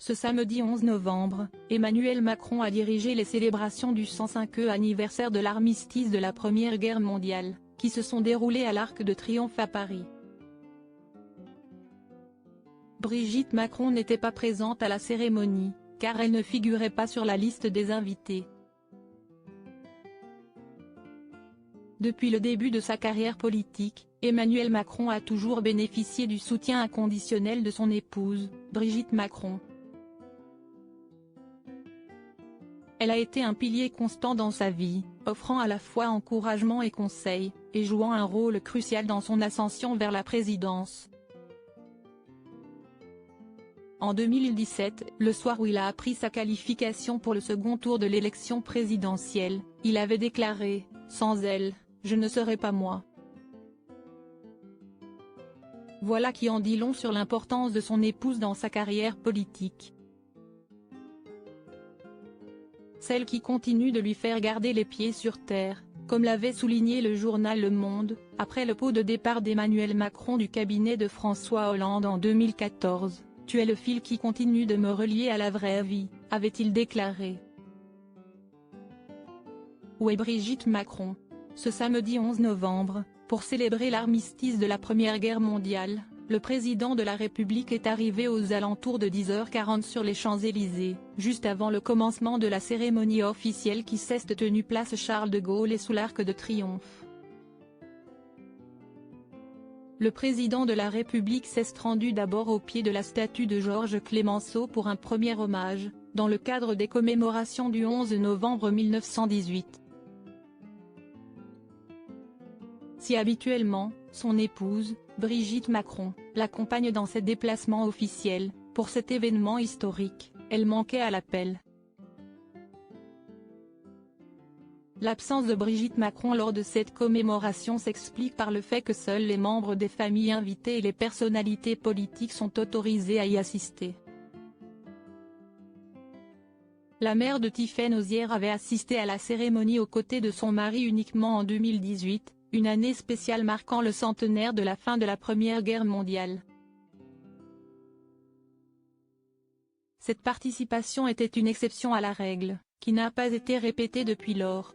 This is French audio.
Ce samedi 11 novembre, Emmanuel Macron a dirigé les célébrations du 105e anniversaire de l'armistice de la Première Guerre mondiale, qui se sont déroulées à l'Arc de Triomphe à Paris. Brigitte Macron n'était pas présente à la cérémonie, car elle ne figurait pas sur la liste des invités. Depuis le début de sa carrière politique, Emmanuel Macron a toujours bénéficié du soutien inconditionnel de son épouse, Brigitte Macron. Elle a été un pilier constant dans sa vie, offrant à la fois encouragement et conseil, et jouant un rôle crucial dans son ascension vers la présidence. En 2017, le soir où il a appris sa qualification pour le second tour de l'élection présidentielle, il avait déclaré « Sans elle, je ne serais pas moi ». Voilà qui en dit long sur l'importance de son épouse dans sa carrière politique. Celle qui continue de lui faire garder les pieds sur terre, comme l'avait souligné le journal Le Monde, après le pot de départ d'Emmanuel Macron du cabinet de François Hollande en 2014. « Tu es le fil qui continue de me relier à la vraie vie », avait-il déclaré. Où est Brigitte Macron? Ce samedi 11 novembre, pour célébrer l'armistice de la Première Guerre mondiale, le président de la République est arrivé aux alentours de 10h40 sur les Champs-Élysées, juste avant le commencement de la cérémonie officielle qui s'est tenue place Charles de Gaulle et sous l'Arc de Triomphe. Le président de la République s'est rendu d'abord au pied de la statue de Georges Clemenceau pour un premier hommage, dans le cadre des commémorations du 11 novembre 1918. Si habituellement, son épouse, Brigitte Macron, l'accompagne dans ses déplacements officiels, pour cet événement historique, elle manquait à l'appel. L'absence de Brigitte Macron lors de cette commémoration s'explique par le fait que seuls les membres des familles invitées et les personnalités politiques sont autorisés à y assister. La mère de Tiffaine Ozière avait assisté à la cérémonie aux côtés de son mari uniquement en 2018, une année spéciale marquant le centenaire de la fin de la Première Guerre mondiale. Cette participation était une exception à la règle, qui n'a pas été répétée depuis lors.